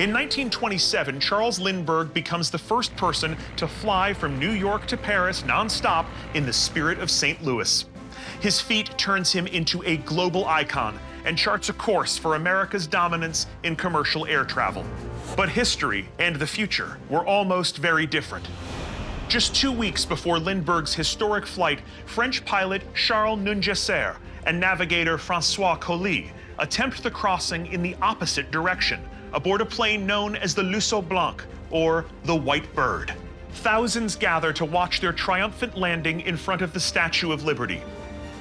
In 1927, Charles Lindbergh becomes the first person to fly from New York to Paris nonstop in the spirit of St. Louis. His feat turns him into a global icon and charts a course for America's dominance in commercial air travel. But history and the future were almost very different. Just 2 weeks before Lindbergh's historic flight, French pilot Charles Nungesser and navigator François Colli attempt the crossing in the opposite direction, aboard a plane known as the Luceau Blanc, or the White Bird. Thousands gather to watch their triumphant landing in front of the Statue of Liberty.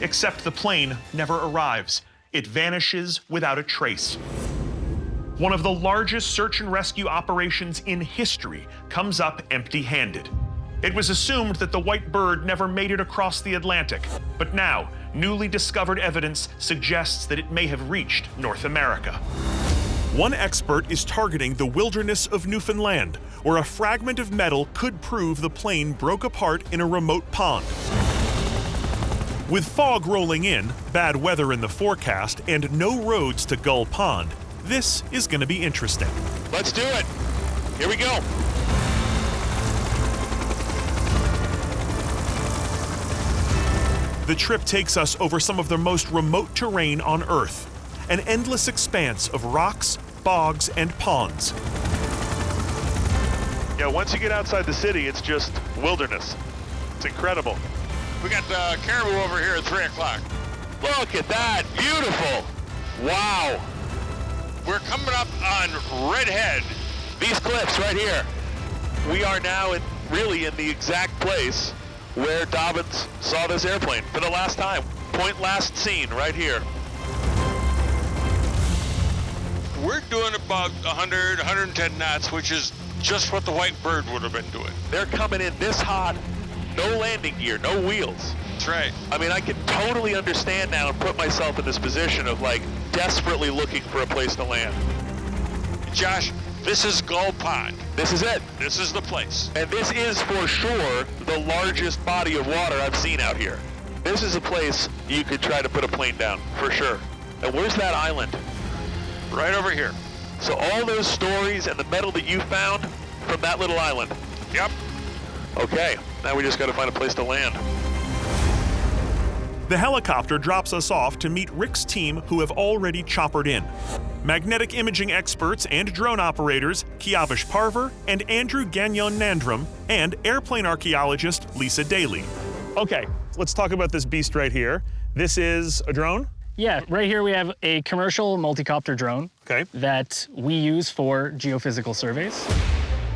Except the plane never arrives. It vanishes without a trace. One of the largest search and rescue operations in history comes up empty-handed. It was assumed that the White Bird never made it across the Atlantic, but now, newly discovered evidence suggests that it may have reached North America. One expert is targeting the wilderness of Newfoundland, where a fragment of metal could prove the plane broke apart in a remote pond. With fog rolling in, bad weather in the forecast, and no roads to Gull Pond, this is going to be interesting. Let's do it. Here we go. The trip takes us over some of the most remote terrain on Earth, an endless expanse of rocks, bogs, and ponds. Yeah, once you get outside the city, it's just wilderness. It's incredible. We got caribou over here at 3 o'clock. Look at that, beautiful. Wow. We're coming up on Redhead. These cliffs right here. We are now really in the exact place where Dobbins saw this airplane for the last time. Point last seen right here. We're doing about 100, 110 knots, which is just what the White Bird would have been doing. They're coming in this hot, no landing gear, no wheels. That's right. I mean, I can totally understand now and put myself in this position of like desperately looking for a place to land. Josh, this is Gull Pond. This is it. This is the place. And this is for sure the largest body of water I've seen out here. This is a place you could try to put a plane down, for sure. And where's that island? Right over here. So all those stories and the metal that you found from that little island? Yep. Okay, now we just got to find a place to land. The helicopter drops us off to meet Rick's team, who have already choppered in. Magnetic imaging experts and drone operators Kiavish Parver and Andrew Gagnon Nandram, and airplane archaeologist Lisa Daly. Okay, let's talk about this beast right here. This is a drone? Yeah, right here we have a commercial multi-copter drone that we use for geophysical surveys.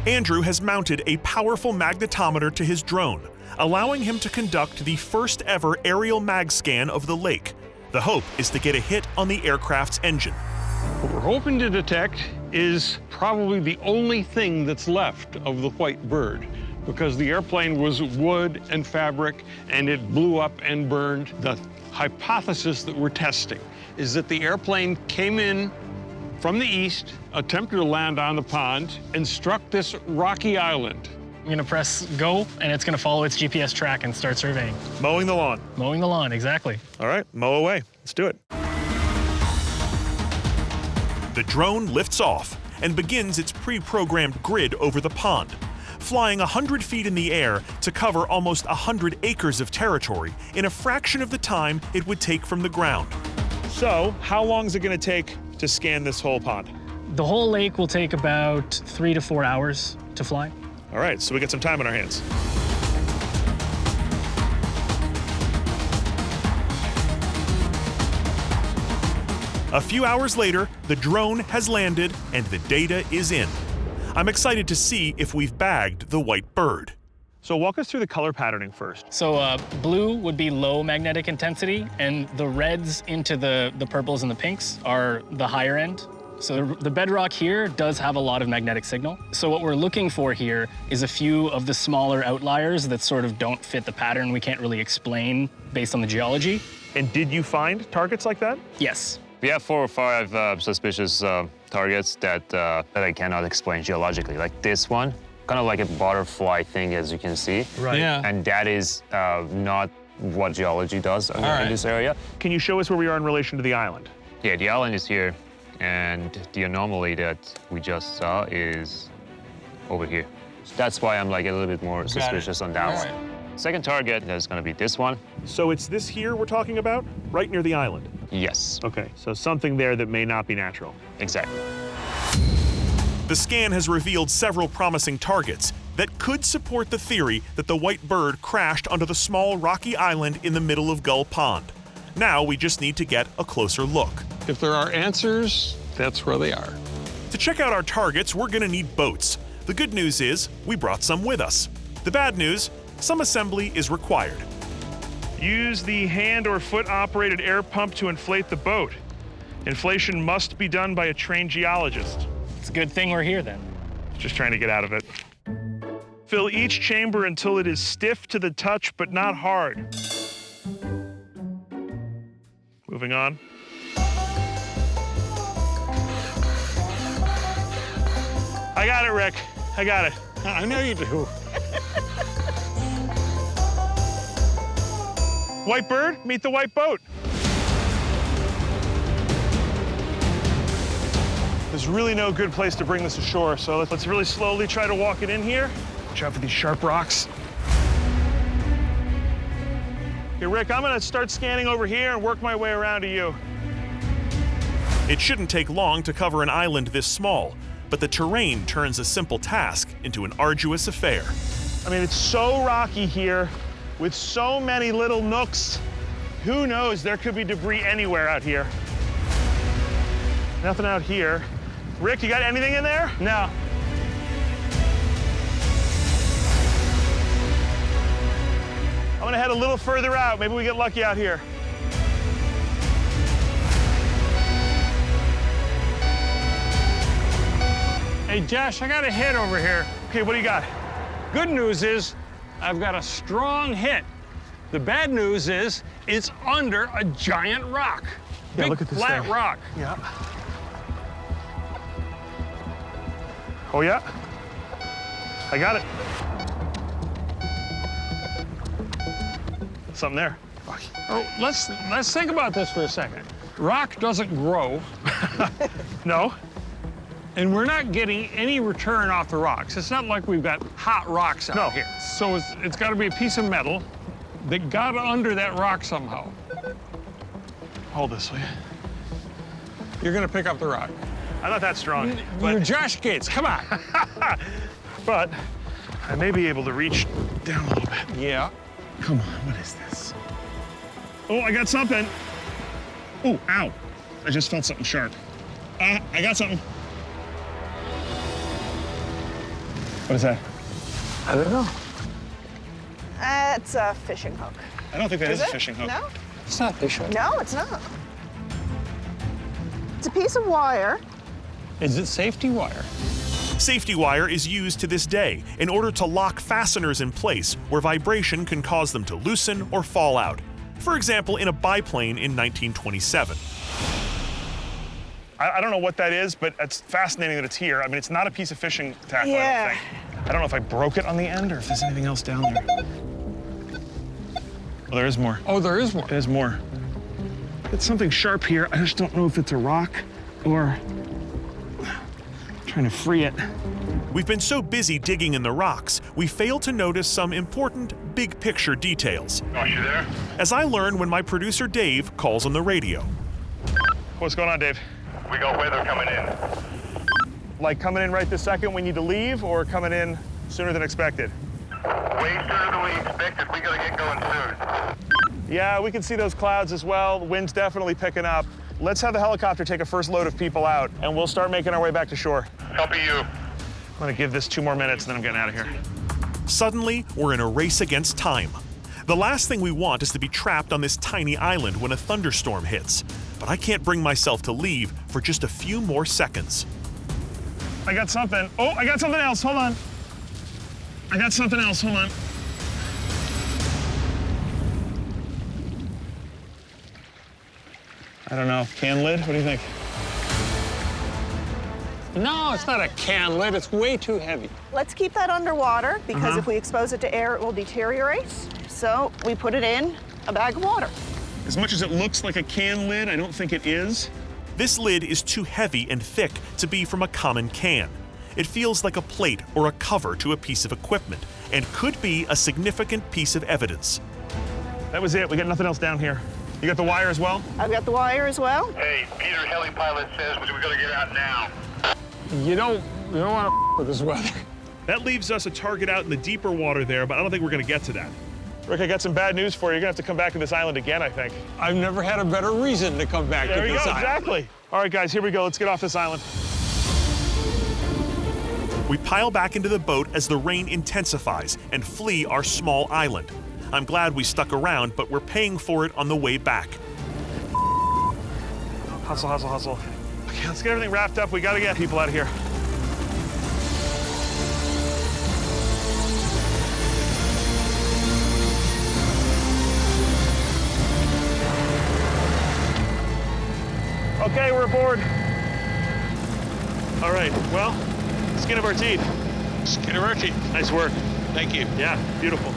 Andrew has mounted a powerful magnetometer to his drone, allowing him to conduct the first ever aerial mag scan of the lake. The hope is to get a hit on the aircraft's engine. What we're hoping to detect is probably the only thing that's left of the White Bird, because the airplane was wood and fabric and it blew up and burned. The hypothesis that we're testing is that the airplane came in from the east, attempted to land on the pond, and struck this rocky island. I'm gonna press go, and it's gonna follow its GPS track and start surveying. Mowing the lawn. Mowing the lawn, exactly. All right, mow away. Let's do it. The drone lifts off and begins its pre-programmed grid over the pond, flying 100 feet in the air to cover almost 100 acres of territory in a fraction of the time it would take from the ground. So, how long is it going to take to scan this whole pond? The whole lake will take about 3 to 4 hours to fly. All right, so we got some time on our hands. A few hours later, the drone has landed and the data is in. I'm excited to see if we've bagged the White Bird. So walk us through the color patterning first. So blue would be low magnetic intensity, and the reds into the purples and the pinks are the higher end. So the bedrock here does have a lot of magnetic signal. So what we're looking for here is a few of the smaller outliers that sort of don't fit the pattern we can't really explain based on the geology. And did you find targets like that? Yes. We have 4 or 5 suspicious targets that I cannot explain geologically. Like this one, kind of like a butterfly thing, as you can see. Right. Yeah. And that is not what geology does in this area. Can you show us where we are in relation to the island? Yeah, the island is here and the anomaly that we just saw is over here. That's why I'm like a little bit more suspicious on that one. Second target is going to be this one. So it's this here we're talking about, right near the island? Yes. Okay, so something there that may not be natural. Exactly. The scan has revealed several promising targets that could support the theory that the white bird crashed onto the small rocky island in the middle of Gull Pond. Now we just need to get a closer look. If there are answers, that's where they are. To check out our targets, we're gonna need boats. The good news is we brought some with us. The bad news, some assembly is required. Use the hand or foot-operated air pump to inflate the boat. Inflation must be done by a trained geologist. It's a good thing we're here then. Just trying to get out of it. Fill each chamber until it is stiff to the touch but not hard. Moving on. I got it, Rick. I got it. I know you do. White bird, meet the white boat. There's really no good place to bring this ashore, so let's really slowly try to walk it in here. Watch out for these sharp rocks. Okay, Rick, I'm gonna start scanning over here and work my way around to you. It shouldn't take long to cover an island this small, but the terrain turns a simple task into an arduous affair. I mean, it's so rocky here, with so many little nooks. Who knows, there could be debris anywhere out here. Nothing out here. Rick, you got anything in there? No. I'm gonna head a little further out. Maybe we get lucky out here. Hey, Josh, I got a hit over here. Okay, what do you got? Good news is I've got a strong hit. The bad news is it's under a giant rock. Yeah, Big look at this flat thing. rock. Yeah. Oh, yeah? I got it. Something there. Oh, let's think about this for a second. Rock doesn't grow, No? and we're not getting any return off the rocks. It's not like we've got hot rocks out here. So it's got to be a piece of metal that got under that rock somehow. Hold this, will you? You're going to pick up the rock. I'm not that strong, You're but, Josh Gates, come on. but I may be able to reach down a little bit. Yeah. Come on, what is this? Oh, I got something. Oh, ow. I just felt something sharp. I got something. What is that? I don't know. It's a fishing hook. I don't think that is a it? fishing hook. No? It's not fish hook. No, it's not. It's a piece of wire. Is it safety wire? Safety wire is used to this day in order to lock fasteners in place where vibration can cause them to loosen or fall out. For example, in a biplane in 1927. I don't know what that is, but it's fascinating that it's here. I mean, it's not a piece of fishing tackle, I don't think. I don't know if I broke it on the end or if there's anything else down there. Oh, there is more. Oh, there is more. There's more. It's something sharp here. I just don't know if it's a rock or trying to free it. We've been so busy digging in the rocks, we failed to notice some important big picture details. Are you there? As I learn when my producer Dave calls on the radio. What's going on, Dave? We got weather coming in. Like coming in right this second, we need to leave, or coming in sooner than expected? Way sooner than we expected. We gotta get going soon. Yeah, we can see those clouds as well. The wind's definitely picking up. Let's have the helicopter take a first load of people out, and we'll start making our way back to shore. Copy you. I'm gonna give this 2 more minutes, and then I'm getting out of here. Suddenly, we're in a race against time. The last thing we want is to be trapped on this tiny island when a thunderstorm hits. But I can't bring myself to leave for just a few more seconds. I got something. Oh, I got something else. Hold on. I got something else. Hold on. I don't know. Can lid? What do you think? No, it's not a can lid. It's way too heavy. Let's keep that underwater because if we expose it to air, it will deteriorate. So we put it in a bag of water. As much as it looks like a can lid, I don't think it is. This lid is too heavy and thick to be from a common can. It feels like a plate or a cover to a piece of equipment and could be a significant piece of evidence. That was it. We got nothing else down here. You got the wire as well? I've got the wire as well. Hey, Peter, heli pilot says we're gonna get out now. You don't want to with this weather. That leaves us a target out in the deeper water there, but I don't think we're going to get to that. Rick, I got some bad news for you. You're going to have to come back to this island again, I think. I've never had a better reason to come back to There we this go, island. exactly. All right, guys, here we go. Let's get off this island. We pile back into the boat as the rain intensifies and flee our small island. I'm glad we stuck around, but we're paying for it on the way back. Hustle, hustle, hustle. Okay, let's get everything wrapped up. We got to get people out of here. Okay, we're aboard. All right, well, skin of our teeth. Skin of our teeth. Nice work. Thank you. Yeah, beautiful.